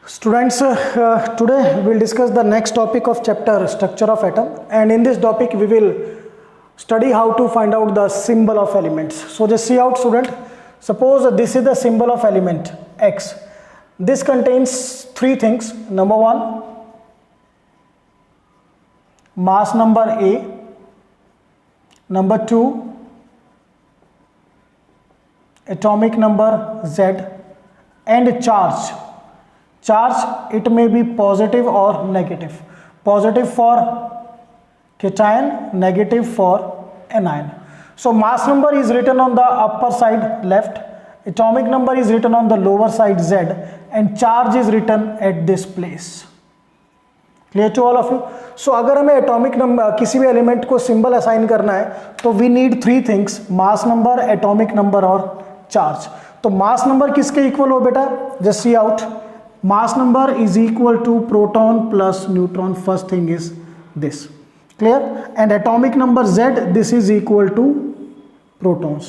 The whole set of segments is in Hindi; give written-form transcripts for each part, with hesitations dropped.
Students, today we'll discuss the next topic of chapter structure of atom, and in this topic we will study how to find out the symbol of elements. So just see out, student. Suppose this is the symbol of element X. This contains three things. Number one, mass number A. Number two, atomic number Z, and charge. Charge, it may be positive or negative. Positive for cation, negative for anion. So mass number is written on the upper side left, atomic number is written on the lower side Z, and charge is written at this place. Clear to all of you? So अगर हमें एटॉमिक नंबर किसी भी एलिमेंट को सिंबल असाइन करना है तो we need three things, mass number, atomic number और चार्ज. तो मास नंबर किसके इक्वल हो बेटा? Just see out. Mass number is equal to proton plus neutron. First thing is this. Clear? And atomic number Z, this is equal to protons.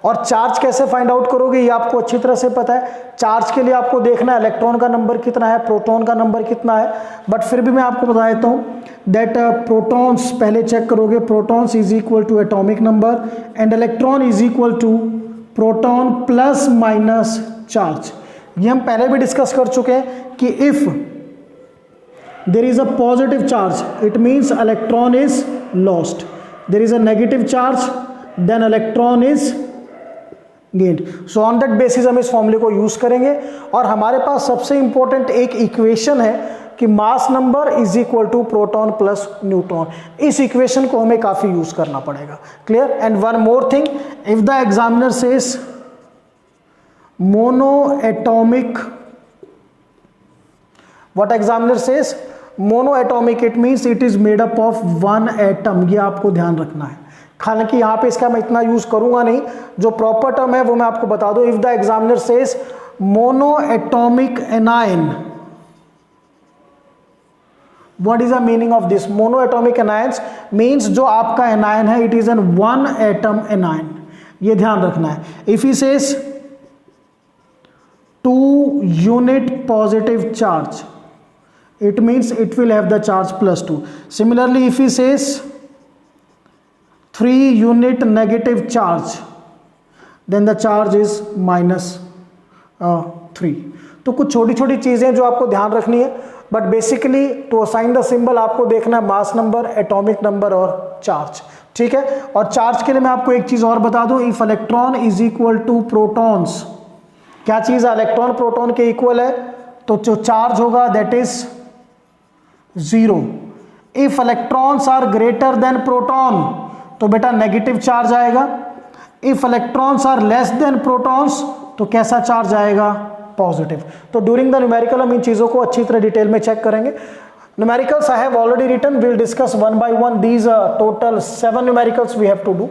और चार्ज कैसे फाइंड आउट करोगे ये आपको अच्छी तरह से पता है. चार्ज के लिए आपको देखना है इलेक्ट्रॉन का नंबर कितना है, प्रोटॉन का नंबर कितना है. बट फिर भी मैं आपको बता देता हूँ दैट प्रोटॉन्स पहले चेक करोगे. Protons is equal to atomic number and electron is equal to proton plus minus charge. ये हम पहले भी डिस्कस कर चुके हैं कि if there is a positive charge it means electron is lost, there is a negative charge then electron is gained. So on that basis हम इस फॉर्मूले को यूज करेंगे. और हमारे पास सबसे इंपॉर्टेंट एक इक्वेशन है कि mass number is equal to proton plus neutron. इस इक्वेशन को हमें काफी यूज करना पड़ेगा. Clear? And one more thing, if the examiner says monoatomic, what examiner says monoatomic, it means it is made up of one atom. ये आपको ध्यान रखना है. हालांकि यहाँ पे इसका मैं इतना यूज करूंगा नहीं, जो प्रॉपर टर्म है वो मैं आपको बता दूं. If the examiner says monoatomic anion, what is the meaning of this? Monoatomic anions means जो आपका anion है it is an one atom anion. ये ध्यान रखना है. If he says 2 unit positive charge, it means it will have the charge plus 2. Similarly, if he says 3 unit negative charge, then the charge is minus 3. तो कुछ छोटी छोटी चीज़ें जो आपको ध्यान रखनी है. But basically to assign the symbol आपको देखना है मास नंबर, एटॉमिक नंबर और चार्ज. ठीक है? और चार्ज के लिए मैं आपको एक चीज़ और बता दूं. If electron is equal to protons, क्या चीज है? इलेक्ट्रॉन प्रोटॉन के इक्वल है तो जो चार्ज होगा that is 0. If electrons are greater than proton तो बेटा नेगेटिव चार्ज आएगा. If electrons are less than protons तो कैसा चार्ज आएगा? पॉजिटिव. तो ड्यूरिंग द न्यूमेरिकल हम इन चीजों को अच्छी तरह डिटेल में चेक करेंगे. Numericals I have already written, we will discuss one by one. These total 7 numericals we have to do.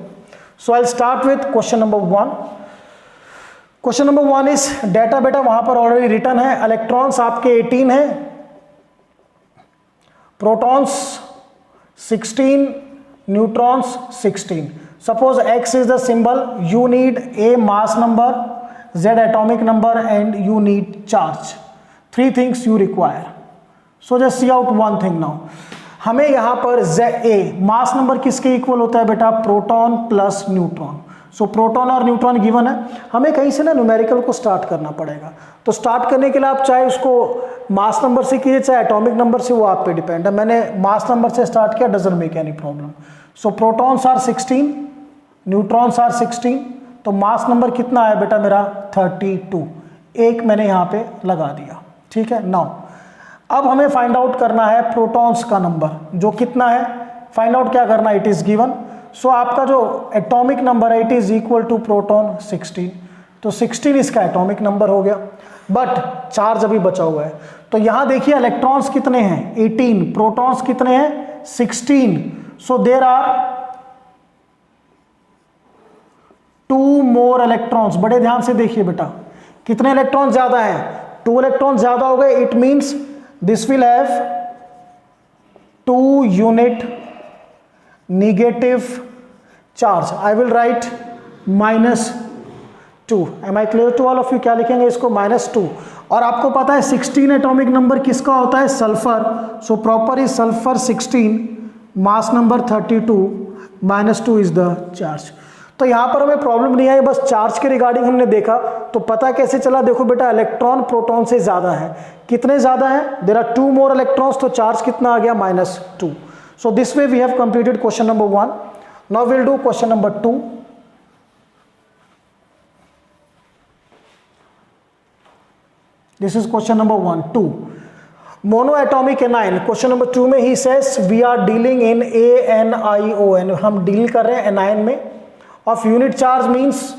So I will start with question number 1. Question number 1 is data बेटा वहां पर ऑलरेडी रिटर्न है. इलेक्ट्रॉन्स आपके 18 है, protons 16, neutrons 16. Suppose x is the symbol, you need a mass number, Z atomic number and you need charge. 3 things you require. So just see out one thing now. हमें यहां पर ए मास नंबर किसके इक्वल होता है बेटा? Proton plus neutron. So proton और न्यूट्रॉन गिवन है. हमें कहीं से ना न्यूमेरिकल को स्टार्ट करना पड़ेगा. तो स्टार्ट करने के लिए आप चाहे उसको मास नंबर से कीजिए चाहे एटॉमिक नंबर से, वो आप पे डिपेंड है. मैंने मास नंबर से स्टार्ट किया, doesn't make any problem. So protons are 16, neutrons are 16. तो मास नंबर कितना है बेटा मेरा? 32. एक मैंने यहाँ पे लगा दिया. ठीक है? नाउ अब हमें फाइंड आउट करना है प्रोटॉन्स का नंबर, जो कितना है. फाइंड आउट क्या करना है? It is given. सो आपका जो एटॉमिक नंबर है it is equal to proton 16. तो 16 इसका एटॉमिक नंबर हो गया. बट चार्ज अभी बचा हुआ है. तो यहां देखिए इलेक्ट्रॉन्स कितने हैं? 18. प्रोटॉन्स कितने हैं? 16. So there are 2 more electrons. बड़े ध्यान से देखिए बेटा, कितने इलेक्ट्रॉन ज्यादा हैं? 2 इलेक्ट्रॉन ज्यादा हो गए. It means this will have 2 unit negative charge. I will write minus 2। Am I clear to all of you? क्या लिखेंगे इसको? -2। और आपको पता है 16 एटॉमिक नंबर किसका होता है? Sulphur. So proper is sulphur 16, mass number 32, -2 is the charge. तो यहाँ पर हमें प्रॉब्लम नहीं आई, बस चार्ज के रिगार्डिंग हमने देखा। तो पता कैसे चला? देखो बेटा, इलेक्ट्रॉन प्रोटॉन से ज़्यादा है। कितने ज़्यादा है? देयर आर 2 मोर इलेक्ट्रॉन्स, तो चार्ज कितना आ गया? -2। So this way we have completed question number 1। Now will do question number 2। This is question number 1, 2 monoatomic anion. Question number 2 में ही says we are dealing in ANION, हम डील कर रहे हैं एनाइन में। Of unit charge means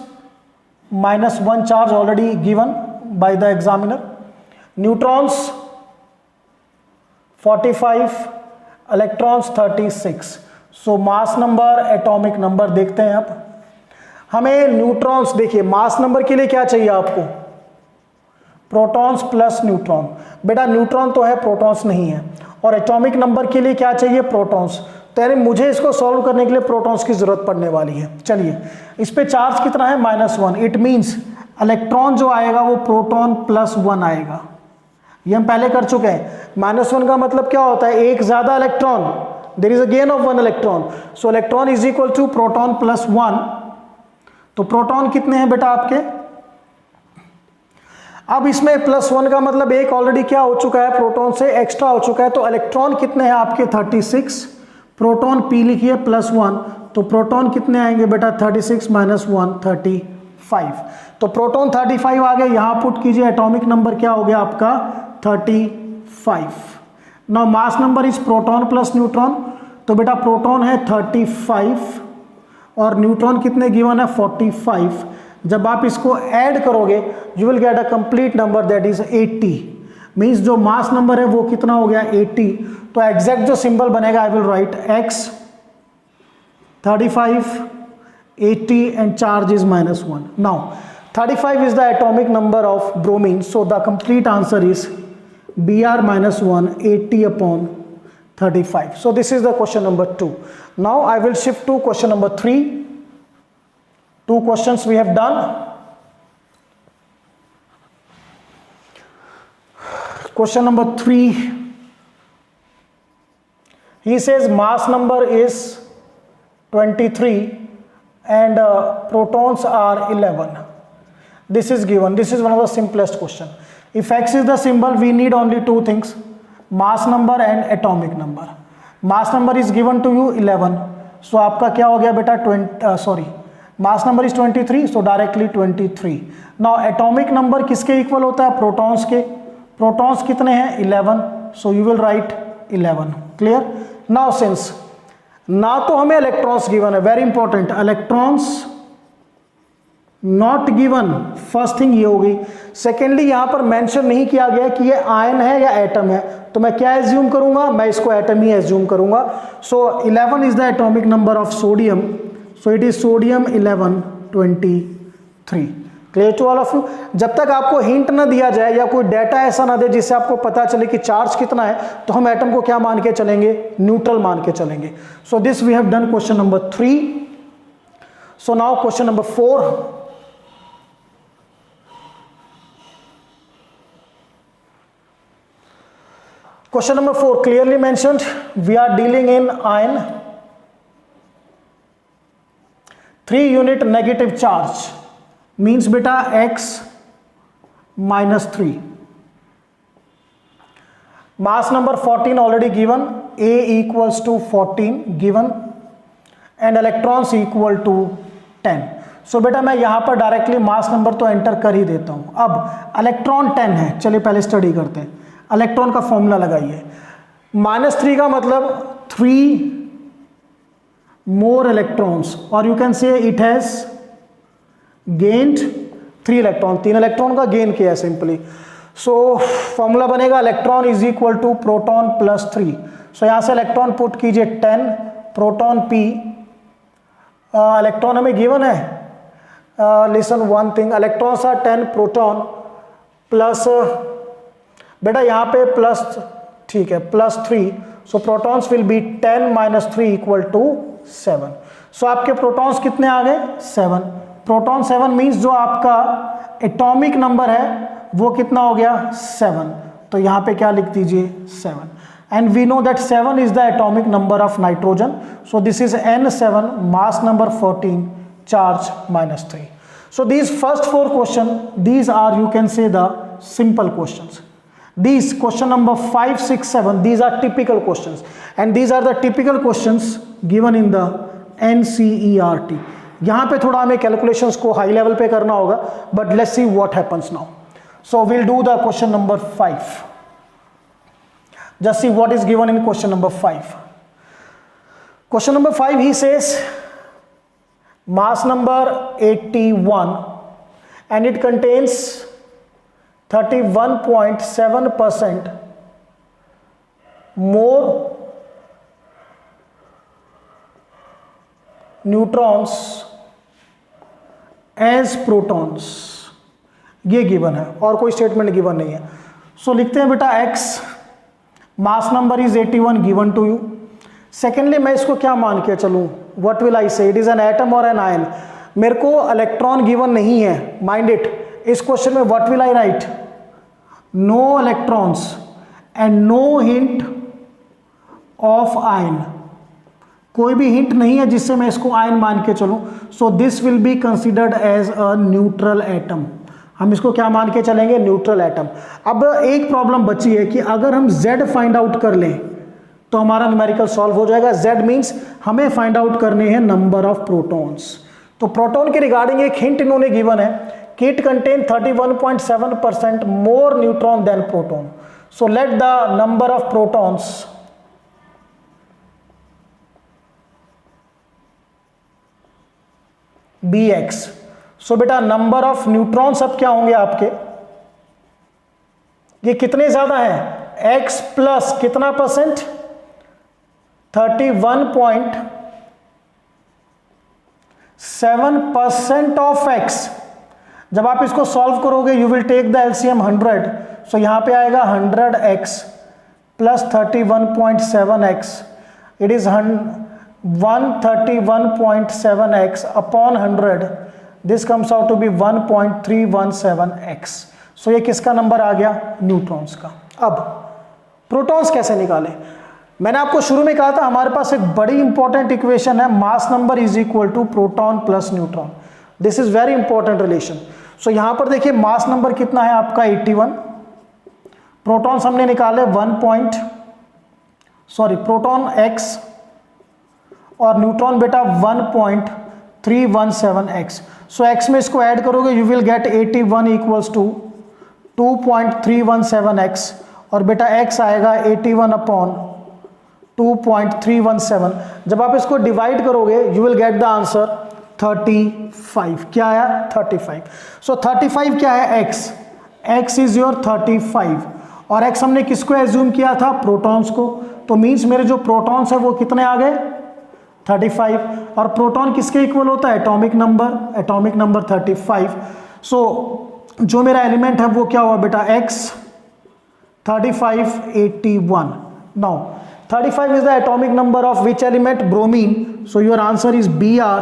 -1 charge already given by the examiner. Neutrons 45, electrons 36। So mass number, atomic number देखते हैं। अब हमें न्यूट्रॉन्स, देखिए मास नंबर के लिए क्या चाहिए आपको? Protons plus neutron. बेटा न्यूट्रॉन तो है, प्रोटॉन्स नहीं है। और एटॉमिक नंबर के लिए क्या चाहिए? प्रोटॉन्स। तो यानी मुझे इसको सॉल्व करने के लिए प्रोटॉन्स की जरूरत पड़ने वाली है। चलिए, इस पे चार्ज कितना है? -1। इट मींस इलेक्ट्रॉन जो आएगा वो प्रोटॉन +1 आएगा। ये हम पहले कर चुके हैं। -1 का मतलब क्या होता है? एक ज्यादा electron, there is a gain of 1 electron. So electron is equal to proton +1। तो प्रोटॉन कितने हैं बेटा आपके? अब इसमें +1 का मतलब एक ऑलरेडी क्या हो चुका है? प्रोटॉन से एक्स्ट्रा हो चुका है। तो इलेक्ट्रॉन कितने हैं आपके? 36। प्रोटॉन P लिखिए +1, तो प्रोटॉन कितने आएंगे बेटा? 36 - 1 35। तो प्रोटॉन 35 आ गए। यहां पुट कीजिए, एटॉमिक नंबर क्या हो गया आपका? 35। Now mass number is proton plus neutron. तो बेटा प्रोटॉन है 35 और न्यूट्रॉन कितने गिवन है? 45। जब आप इसको ऐड करोगे you will get a complete number that is 80। Means जो मास नंबर है वो कितना हो गया? 80। तो एग्जैक्ट जो सिंबल बनेगा आई will write X 35 80 and charge is -1। Now 35 is the atomic number of bromine. So the complete answer is Br -1 80/35. So this is the question number 2. Now I will shift to question number 3. 2 questions we have done. Question number 3. He says mass number is 23 and protons are 11. This is given. This is one of the simplest question. If X is the symbol, we need only 2 things, mass number and atomic number. Mass number is given to you 11. So आपका क्या हो गया बेटा? mass number is 23, so directly 23. Now atomic number किसके इक्वल होता है? प्रोटॉन्स के। प्रोटॉन्स कितने हैं? 11. So you will write 11. Clear? Now since ना तो हमें इलेक्ट्रॉन्स गिवन है, very important, electrons not given, first thing ये होगी। सेकेंडली यहां पर मेंशन नहीं किया गया कि ये आयन है या एटम है, तो मैं क्या एज्यूम करूंगा? मैं इसको एटम ही एज्यूम करूंगा। So 11 is the atomic number of sodium, so it is sodium 1123। Clear to all of you? जब तक आपको हिंट ना दिया जाए या कोई डाटा ऐसा ना दे जिससे आपको पता चले कि चार्ज कितना है, तो हम एटम को क्या मान के चलेंगे? न्यूट्रल मान के चलेंगे। So this we have done question number 3. So now question number 4. Question number 4 clearly mentioned we are dealing in ion, 3 unit negative charge means beta X -3. Mass number 14 already given, A equals to 14 given and electrons equal to 10. So बेटा मैं यहां पर डायरेक्टली मास नंबर तो एंटर कर ही देता हूं। अब इलेक्ट्रॉन 10 है, चलिए पहले स्टडी करते हैं। इलेक्ट्रॉन का फॉर्मूला लगाइए। -3 का मतलब 3 मोर इलेक्ट्रॉन्स, और you can say it has gained 3 electron, 3 electron का गेन किया है सिंपली। सो फॉर्मूला बनेगा electron is equal to proton +3। So यहां से इलेक्ट्रॉन पुट कीजिए 10, प्रोटॉन P, इलेक्ट्रॉन हमें गिवन है। Listen one thing, electrons are 10, proton plus बेटा यहाँ पे प्लस, ठीक है, +3। So protons will be 10 - 3 = 7। So आपके प्रोटॉन्स कितने आ गए? 7। प्रोटॉन 7 मीन्स जो आपका एटॉमिक नंबर है वो कितना हो गया 7, तो यहाँ पे क्या लिख दीजिए 7. And we know that 7 is the atomic number of nitrogen. So this is N7, mass number 14, charge -3. So these first 4 questions, these are, you can say, the simple questions. These question number 5, 6, 7, these are typical questions. And these are the typical questions given in the NCERT. यहाँ पे थोड़ा हमें calculations को high level पे करना होगा, but let's see what happens now. So we'll do the question number 5. Just see what is given in question number 5. Question number 5, he says mass number 81 and it contains 31.7% more neutrons as protons. ये गिवन है और कोई स्टेटमेंट गिवन नहीं है. सो लिखते हैं बेटा x, mass number is 81 given to you. Secondly मैं इसको क्या मान के चलूँ, what will I say, it is an atom और एन आयन. मेरे को इलेक्ट्रॉन गिवन नहीं है, माइंड इट. इस क्वेश्चन में what will I write, no electrons and no hint of ion. कोई भी हिंट नहीं है जिससे मैं इसको आयन मान के चलूं. So this will be considered as a neutral atom. हम इसको क्या मान के चलेंगे, न्यूट्रल एटम. अब एक प्रॉब्लम बची है कि अगर हम Z फाइंड आउट कर लें तो हमारा न्यूमेरिकल सॉल्व हो जाएगा. Z मीन्स हमें फाइंड आउट करने हैं नंबर ऑफ प्रोटॉन्स. तो प्रोटॉन के रिगार्डिंग एक हिंट इन्होंने गिवन है कि it contain 31.7% more neutron than proton. So let the number of protons be X. So बेटा नंबर ऑफ न्यूट्रॉन्स अब क्या होंगे आपके, ये कितने ज्यादा हैं, x प्लस कितना परसेंट, 31.7% ऑफ x. जब आप इसको सॉल्व करोगे you will take the LCM 100. So यहां पे आएगा 100x plus 31.7x. It is 131.7x upon 100. This comes out to be 1.317x. So ये किसका नंबर आ गया, न्यूट्रॉन्स का. अब प्रोटॉन्स कैसे निकालें. मैंने आपको शुरू में कहा था हमारे पास एक बड़ी इंपॉर्टेंट इक्वेशन है, mass number is equal to proton plus neutron. This is very important relation. So यहां पर देखिए मास नंबर कितना है आपका 81. प्रोटॉन्स हमने निकाले प्रोटॉन x और न्यूट्रॉन बेटा 1.317x. सो x में इसको ऐड करोगे you will get 81 equals to 2.317x और बेटा x आएगा 81 अपॉन 2.317. जब आप इसको डिवाइड करोगे you will get the answer 35. क्या आया 35. सो 35 क्या है x इज योर 35 और x हमने किसको एज्यूम किया था, प्रोटॉन्स को. तो मीन्स मेरे जो प्रोटॉन्स है वो कितने आ गए 35. और प्रोटॉन किसके इक्वल होता है, एटॉमिक नंबर 35. सो जो मेरा एलिमेंट है वो क्या हुआ बेटा x 35 81. Now 35 is the atomic number of which element, bromine. So your answer is Br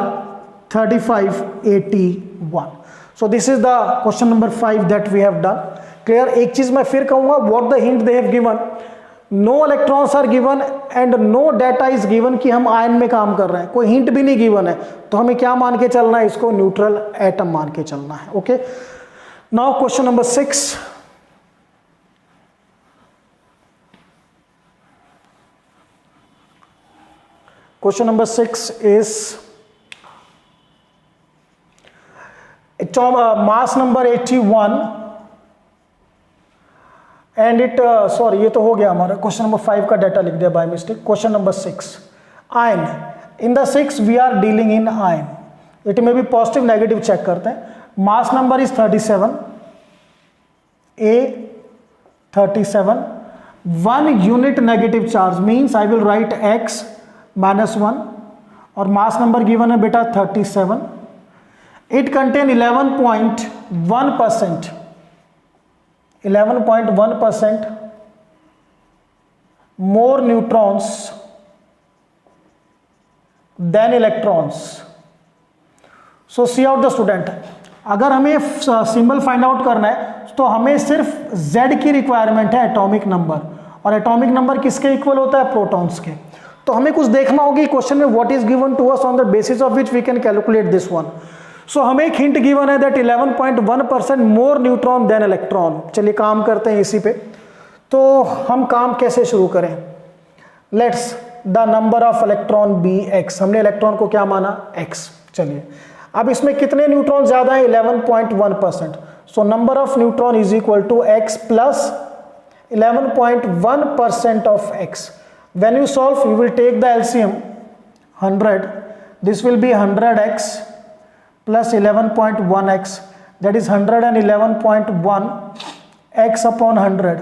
3581. So this is the question number 5 that we have done. Clear. एक चीज मैं फिर कहूंगा, what the hint they have given, no electrons are given and no data is given कि हम आयन में काम कर रहे हैं. कोई हिंट भी नहीं गिवन है तो हमें क्या मान के चलना है, इसको न्यूट्रल एटम मान के चलना है. Okay. Now question number 6. Question number 6 is mass number 81 and it sorry ये तो हो गया हमारा. क्वेश्चन नंबर 5 का डाटा लिख दिया by mistake. Question number 6 ion. In the 6 we are dealing in ion. It में भी पॉजिटिव नेगेटिव चेक करते हैं. Mass number is 37, A 37, 1 unit negative charge means I will write x -1 और मास नंबर गिवन है बेटा 37. It contain 11.1% more neutrons than electrons. So see out the student, अगर हमें सिंबल फाइंड आउट करना है तो हमें सिर्फ z की रिक्वायरमेंट है, एटॉमिक नंबर, और एटॉमिक नंबर किसके इक्वल होता है? प्रोटॉन्स के। तो हमें कुछ देखना होगी क्वेश्चन में, what is given to us on the basis of which we can calculate this one. So हमें एक हिंट गिवन है that 11.1% more neutron than electron. चलिए काम करते हैं इसी पे। तो हम काम कैसे शुरू करें? Let's the number of electron be x, हमने इलेक्ट्रॉन को क्या माना? x। चलिए अब इसमें कितने न्यूट्रॉन ज्यादा है? 11.1%। So number of neutron is equal to x plus 11.1% of x. When you solve, you will take the LCM 100. This will be 100x plus 11.1x. That is 111.1 x upon 100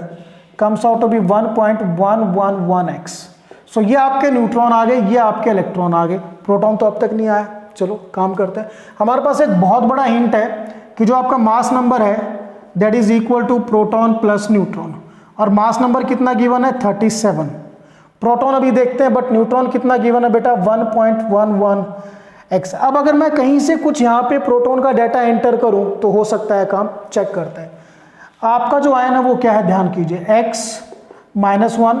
comes out to be 1.111x. So ये आपके न्यूट्रॉन आ गए, ये आपके इलेक्ट्रॉन आ गए, प्रोटॉन तो अब तक नहीं आया। चलो काम करते हैं। हमारे पास एक बहुत बड़ा हिंट है कि जो आपका मास नंबर है that is equal to proton plus neutron, और मास नंबर कितना गिवन है? 37। प्रोटॉन अभी देखते हैं, बट न्यूट्रॉन कितना गिवन है बेटा? 1.11x। अब अगर मैं कहीं से कुछ यहाँ पे प्रोटॉन का डाटा एंटर करूं तो हो सकता है काम। चेक करते हैं। आपका जो आयन है वो क्या है? ध्यान कीजिए, x -1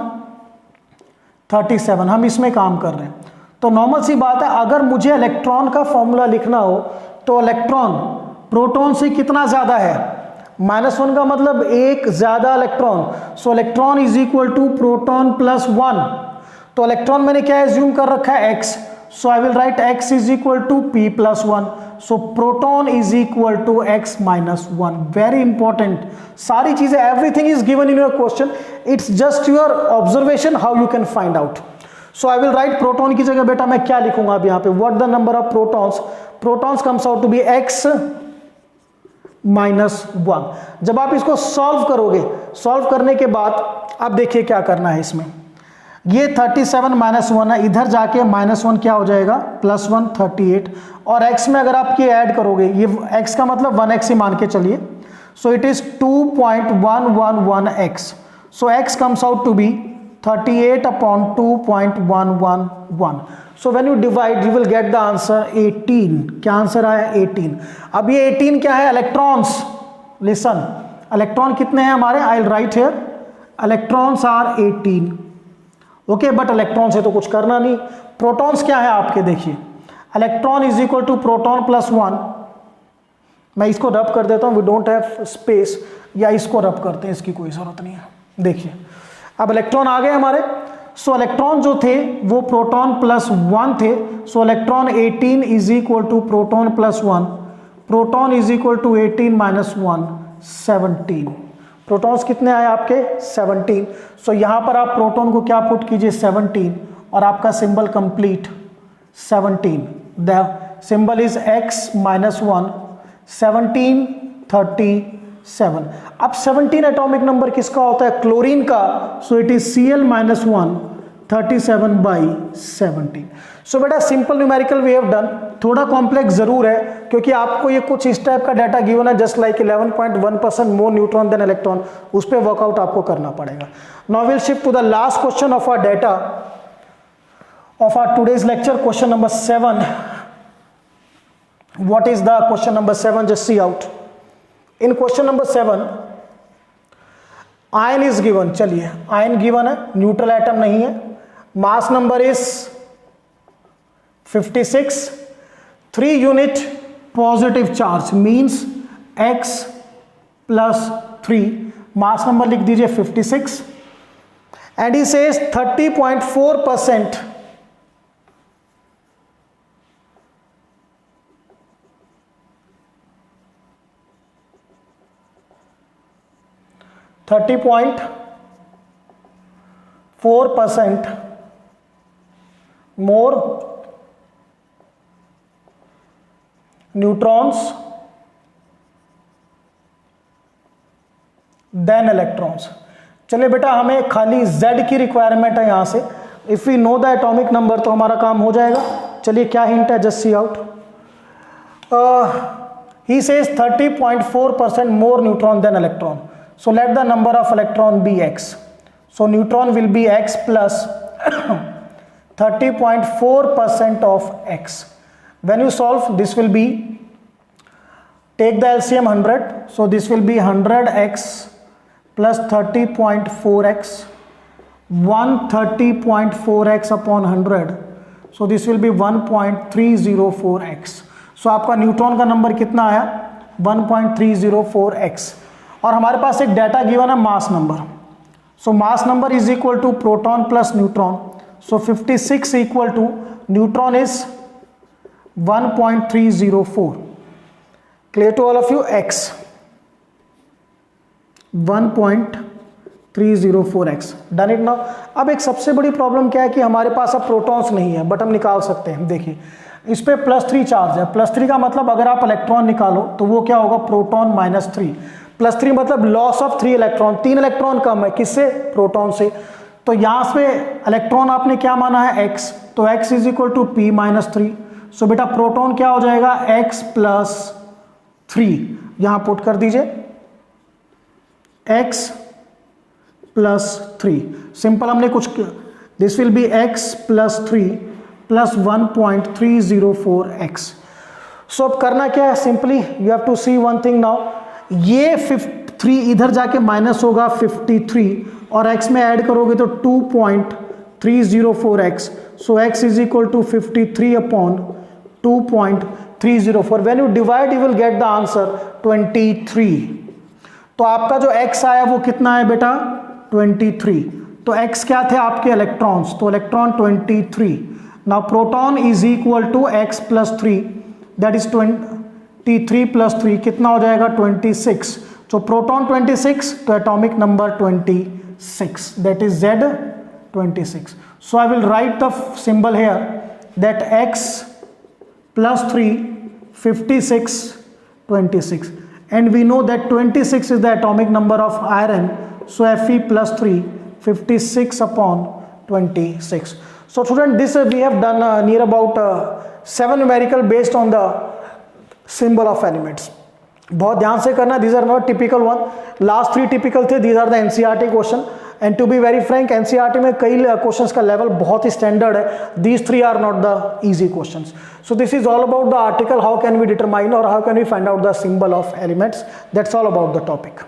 37, हम इसमें काम कर रहे हैं। तो नॉर्मल सी बात है, अगर मुझे इलेक्ट्रॉन का फॉर्मूला लिखना हो तो इलेक्ट्रॉन प्रोटॉन से कितना ज्यादा है? -1 का मतलब एक ज्यादा electron. So electron is equal to proton plus 1। तो इलेक्ट्रॉन मैंने क्या एज्यूम कर रखा है? x। So I will write x is equal to p plus 1। So proton is equal to x minus 1। Very important, सारी चीजें, everything is given in your question, it's just your observation how you can find out. So I will write proton की जगह बेटा मैं क्या लिखूंगा अब यहाँ पे? What the number of protons? Protons comes out to be x -1। जब आप इसको सॉल्व करोगे, सॉल्व करने के बाद आप देखिए क्या करना है इसमें। ये 37 -1 है, इधर जाके -1 क्या हो जाएगा? +1 38, और x में अगर आप ये ऐड करोगे, ये x का मतलब 1x ही मान के चलिए। So it is 2.111x। So x comes out to be 38 upon 2.111। So when you divide you will get the answer 18। क्या आंसर आया? 18। अब ये 18 क्या है? इलेक्ट्रॉन्स। लिसन, इलेक्ट्रॉन कितने हैं हमारे? I will write here, electrons are 18। Okay, but electron से तो कुछ करना नहीं। प्रोटॉन्स क्या है आपके? देखिए, electron is equal to proton plus 1। मैं इसको रब कर देता हूं, वी डोंट हैव स्पेस, या इसको रब करते हैं, इसकी कोई जरूरत नहीं है। देखिए अब इलेक्ट्रॉन आ गए हमारे। सो इलेक्ट्रॉन जो थे वो प्रोटॉन प्लस 1 थे। So electron 18 is equal to proton plus 1। Proton is equal to 18 minus 1 17। Protons कितने आए आपके? 17। सो यहां पर आप प्रोटॉन को क्या पुट कीजिए? 17, और आपका symbol complete 17। The symbol is x -1 17 37। अब 17 एटॉमिक नंबर किसका होता है? क्लोरीन का। So it is Cl -1 37/17। So बेटा simple numerical we have done. थोड़ा कॉम्प्लेक्स जरूर है क्योंकि आपको ये कुछ इस टाइप का डाटा गिवन है, just like 11.1% more neutron than electron, उस पर वर्कआउट आपको करना पड़ेगा। Now will shift to the last question of our data of our today's lecture, question number 7। What is the question number 7? Just see out. In question number 7 ion is given. चलिए आयन गिवन है, न्यूट्रल एटम नहीं है, mass number is 56, 3 unit positive charge means x plus 3, mass number लिख दीजिए 56, and he says 30.4% 30.4% more neutrons than electrons। चलिए बेटा हमें खाली Z की रिक्वायरमेंट है यहां से। If we know the atomic number तो हमारा काम हो जाएगा। चलिए क्या हिंट है? Just see out. He says 30.4% more neutron than electron. So let the number of electron be x. So neutron will be x plus 30.4% of x. When you solve, this will be take the LCM 100, so this will be 100x plus 30.4x, 130.4x upon 100, so this will be 1.304x. so आपका न्यूट्रॉन का नंबर कितना आया 1.304x. और हमारे पास एक डाटा गिवन है mass number, so mass number is equal to proton plus neutron, so 56 equal to neutron is 1.304. Clear to all of you? X 1.304x. Done it now. अब एक सबसे बड़ी प्रॉब्लम क्या है कि हमारे पास अब प्रोटॉन्स नहीं है, बट हम निकाल सकते हैं. देखिए इस पे +3 चार्ज है. +3 का मतलब अगर आप इलेक्ट्रॉन निकालो तो वो क्या होगा, प्रोटॉन -3. +3 मतलब लॉस ऑफ 3 इलेक्ट्रॉन, 3 इलेक्ट्रॉन कम है किससे, प्रोटॉन से. तो यहाँ पे इलेक्ट्रॉन आपने क्या माना है, x, तो x is equal to p -3. So बेटा प्रोटॉन क्या हो जाएगा, x + 3. यहां पुट कर दीजिए x + 3. सिंपल हमने कुछ, this will be x + 3 + 1.304x. So अब करना क्या है, simply you have to see one thing now. ये 3 इधर जाके माइनस होगा 53 और x में ऐड करोगे तो 2.304x. So x is equal to 53 upon 2.304. When you divide you will get the answer 23. तो आपका जो x आया वो कितना है बेटा, 23. तो x क्या थे आपके इलेक्ट्रॉन्स, तो electron 23. Now proton is equal to x + 3, that is 23 + 3 कितना हो जाएगा, 26. तो प्रोटॉन 26, तो atomic number 26, that is Z26. So I will write the symbol here that x + 3 56 26, and we know that 26 is the atomic number of iron, so Fe + 3 56 upon 26. So student, this we have done near about 7 numerical based on the symbol of elements. बहुत ध्यान से करना, these are not typical one, last 3 typical थे, these are the NCERT question. And to be very frank NCERT में कई क्वेश्चंस का लेवल बहुत ही स्टैंडर्ड है. These 3 are not the easy questions. So this is all about the article, how can we determine और how can we find out the symbol of elements. That's all about the topic.